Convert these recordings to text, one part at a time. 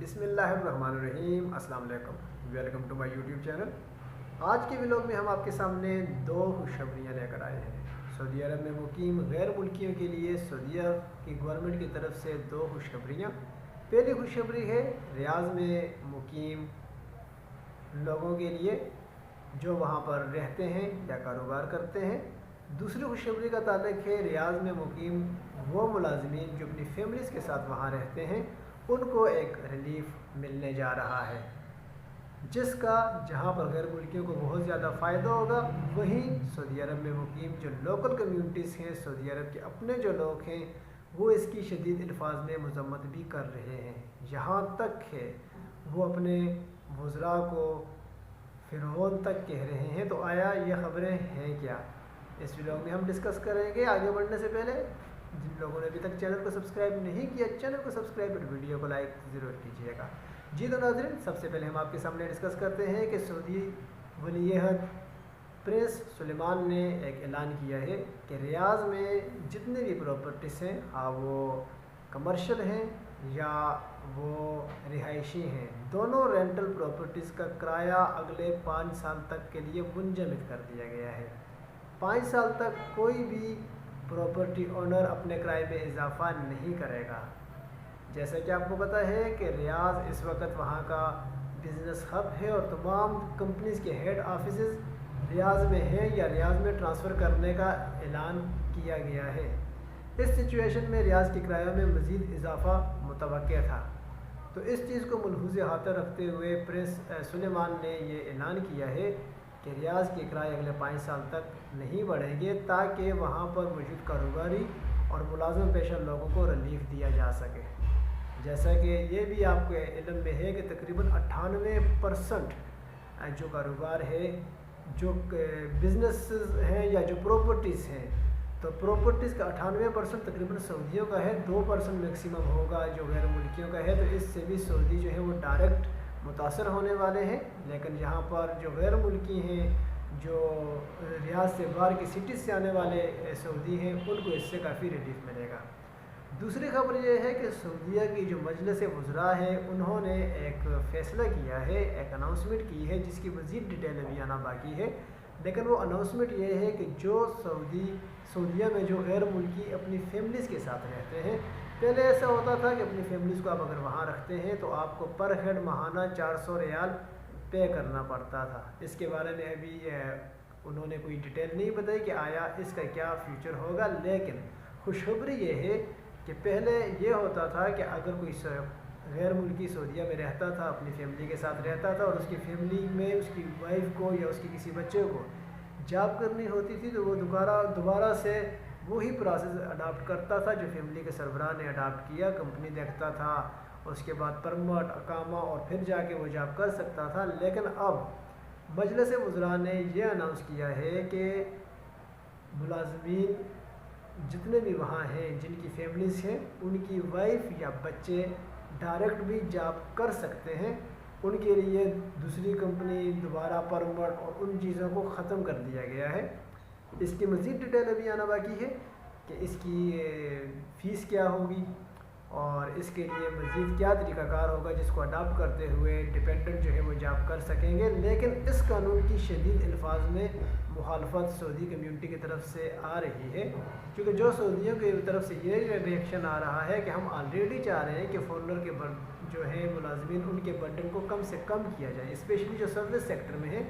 बिस्मिल्लाहिर्रहमानिर्रहीम। अस्सलाम वालेकुम, welcome to my YouTube channel. आज के व्लॉग में हम आपके सामने दो खुशखबरियाँ लेकर आए हैं। सऊदी अरब में मुकीम गैर मुल्कियों के लिए सऊदी की गवर्नमेंट की तरफ से दो खुशखबरियाँ। पहली खुशखबरी है रियाज में मुकीम लोगों के लिए जो वहाँ पर रहते हैं या कारोबार करते हैं। दूसरी खुशखबरी का ताल्लुक है रियाज में मुकीम वो मुलाजमीन जो अपनी फैमिलीज़ के साथ वहाँ रहते हैं, उनको एक रिलीफ मिलने जा रहा है, जिसका जहाँ पर गैर मुल्कियों को बहुत ज़्यादा फ़ायदा होगा, वहीं सऊदी अरब में मुकीम जो लोकल कम्यूनिटीज़ हैं, सऊदी अरब के अपने जो लोग हैं, वो इसकी शदीद अल्फाज में मज़म्मत भी कर रहे हैं। यहाँ तक है वो अपने वज़रा को फ़िरौन तक कह रहे हैं। तो आया ये ख़बरें हैं क्या, इस वीडियो में हम डिस्कस करेंगे। आगे बढ़ने से पहले जिन लोगों ने अभी तक चैनल को सब्सक्राइब नहीं किया, चैनल को सब्सक्राइब और वीडियो को लाइक ज़रूर कीजिएगा। जी तो नाज़रीन, सबसे पहले हम आपके सामने डिस्कस करते हैं कि सऊदी वलीअहद प्रिंस सुलेमान ने एक ऐलान किया है कि रियाज में जितने भी प्रॉपर्टीज़ हैं, हाँ वो कमर्शियल हैं या वो रिहायशी हैं, दोनों रेंटल प्रॉपर्टीज़ का किराया अगले 5 साल तक के लिए मुंजमद कर दिया गया है। 5 साल तक कोई भी प्रॉपर्टी ओनर अपने किराए में इजाफा नहीं करेगा। जैसा कि आपको पता है कि रियाज इस वक्त वहाँ का बिज़नेस हब है और तमाम कंपनीज़ के हेड ऑफिस रियाज में हैं या रियाज में ट्रांसफ़र करने का ऐलान किया गया है। इस सिचुएशन में रियाज के किराए में मज़ीद इजाफा मुतवक्किल था। तो इस चीज़ को मलहूज़ हाथ रखते हुए प्रिंस सुलेमान ने ये ऐलान किया है कि रियाज के किराए अगले 5 साल तक नहीं बढ़ेंगे, ताकि वहाँ पर मौजूद कारोबारी और मुलाज़िम पेशा लोगों को रिलीफ दिया जा सके। जैसा कि ये भी आपके इल्म में है कि तकरीबन 98% जो कारोबार है, जो बिज़नेस हैं या जो प्रॉपर्टीज़ हैं, तो प्रॉपर्टीज़ का 98% तकरीबन सऊदियों का है, 2% मैक्सिमम होगा जो गैर मुल्कियों का है। तो इससे भी सऊदी जो है वो डायरेक्ट मुतासर होने वाले हैं। लेकिन यहाँ पर जो गैर मुल्की हैं, जो रियाज से बाहर की सिटीज़ से आने वाले सऊदी हैं, उनको इससे काफ़ी रिलीफ मिलेगा। दूसरी खबर ये है कि सऊदीया की जो मजलिस वज़रा है, उन्होंने एक फ़ैसला किया है, एक अनाउंसमेंट की है, जिसकी मज़ीद डिटेल अभी आना बाकी है। लेकिन वो अनाउंसमेंट ये है कि जो सऊदीया में जो गैर मुल्की अपनी फैमिलीज़ के साथ रहते हैं, पहले ऐसा होता था कि अपनी फैमिलीज़ को आप अगर वहाँ रखते हैं तो आपको पर हेड माहाना 400 रियाल पे करना पड़ता था। इसके बारे में अभी उन्होंने कोई डिटेल नहीं बताई कि आया इसका क्या फ्यूचर होगा। लेकिन खुशखबरी ये है कि पहले ये होता था कि अगर कोई गैर मुल्की सऊदीया में रहता था, अपनी फैमिली के साथ रहता था और उसकी फैमिली में उसकी वाइफ को या उसके किसी बच्चे को जॉब करनी होती थी, तो वो दोबारा से वही प्रोसेस अडाप्ट करता था जो फैमिली के सरबराह ने अडाप्ट किया। कंपनी देखता था, उसके बाद परमिट अकामा और फिर जाके वो जॉब कर सकता था। लेकिन अब मजलिस वज़रा ने यह अनाउंस किया है कि मुलाजमीन जितने भी वहाँ हैं, जिनकी फैमिलीज़ हैं, उनकी वाइफ या बच्चे डायरेक्ट भी जॉब कर सकते हैं। उनके लिए दूसरी कंपनी दोबारा परमिट और उन चीज़ों को ख़त्म कर दिया गया है। इसकी मज़ीद डिटेल अभी आना बाकी है कि इसकी फ़ीस क्या होगी और इसके लिए मज़ीद क्या तरीक़ाकार होगा जिसको अडाप्ट करते हुए डिपेंडेंट जो है वो जॉब कर सकेंगे। लेकिन इस कानून की शदीद अल्फाज में मुखालफत सऊदी कम्यूनिटी की तरफ से आ रही है, क्योंकि जो सऊदियों की तरफ से ये रिएक्शन आ रहा है कि हम ऑलरेडी चाह रहे हैं कि फॉरेनर के जो है मुलाजमीन, उनके बर्डन को कम से कम किया जाए, स्पेशली जो सर्विस सेक्टर में है,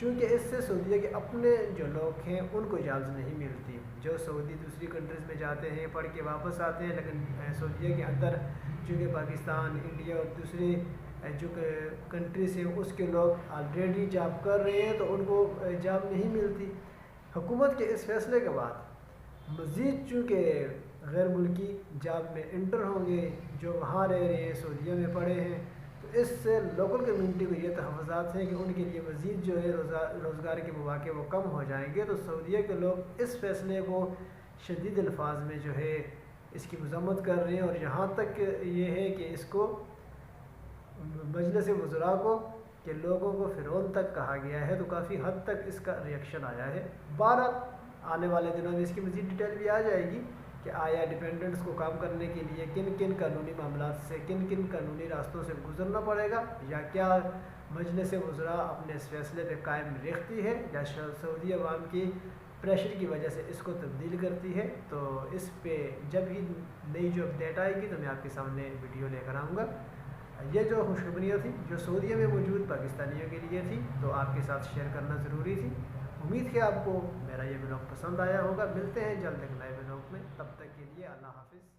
चूँकि इससे सऊदीया के अपने जो लोग हैं उनको जॉब्स नहीं मिलती। जो सऊदी दूसरी कंट्रीज़ में जाते हैं, पढ़ के वापस आते हैं, लेकिन सऊदीया के अंदर चूँकि पाकिस्तान, इंडिया और दूसरे जो कंट्रीज़ हैं उसके लोग ऑलरेडी जॉब कर रहे हैं, तो उनको जॉब नहीं मिलती। हुकूमत के इस फैसले के बाद मज़ीद चूँकि गैर मुल्की जॉब में इंटर होंगे, जो वहाँ रह रहे हैं, सऊदीया में पढ़े हैं, तो इससे लोकल कम्यूनिटी को ये तहफ़्फ़ुज़ात हैं कि उनके लिए मज़ीद जो है रोज़गार के मौक़े वो कम हो जाएंगे। तो सऊदीया के लोग इस फ़ैसले को शदीद अल्फाज में जो है इसकी मज़म्मत कर रहे हैं और यहाँ तक ये है कि इसको मजलिस वज़रा को कि लोगों को फ़िरौन तक कहा गया है। तो काफ़ी हद तक इसका रिएक्शन आया है। 12 आने वाले दिनों में इसकी मज़ीद डिटेल भी आ जाएगी کہ آیا ڈیپینڈنٹس کو کام کرنے کے لیے کن کن قانونی معاملات سے کن کن قانونی راستوں سے گزرنا پڑے گا، یا کیا مجلس وزراء اپنے اس فیصلے پہ قائم رکھتی ہے یا سعودی عوام کی پریشر کی وجہ سے اس کو تبدیل کرتی ہے۔ تو اس پہ جب ہی نئی جو اپڈیٹ آئے گی تو میں آپ کے سامنے ویڈیو لے کر آؤں گا۔ یہ جو خوشخبریاں تھیں جو سعودیہ میں موجود پاکستانیوں کے لیے تھی تو آپ کے ساتھ شیئر کرنا ضروری تھی۔ امید ہے آپ کو میرا یہ ولاگ پسند آیا ہوگا۔ ملتے ہیں جلد ایک نئے ولاگ میں، تب تک کے لیے اللہ حافظ۔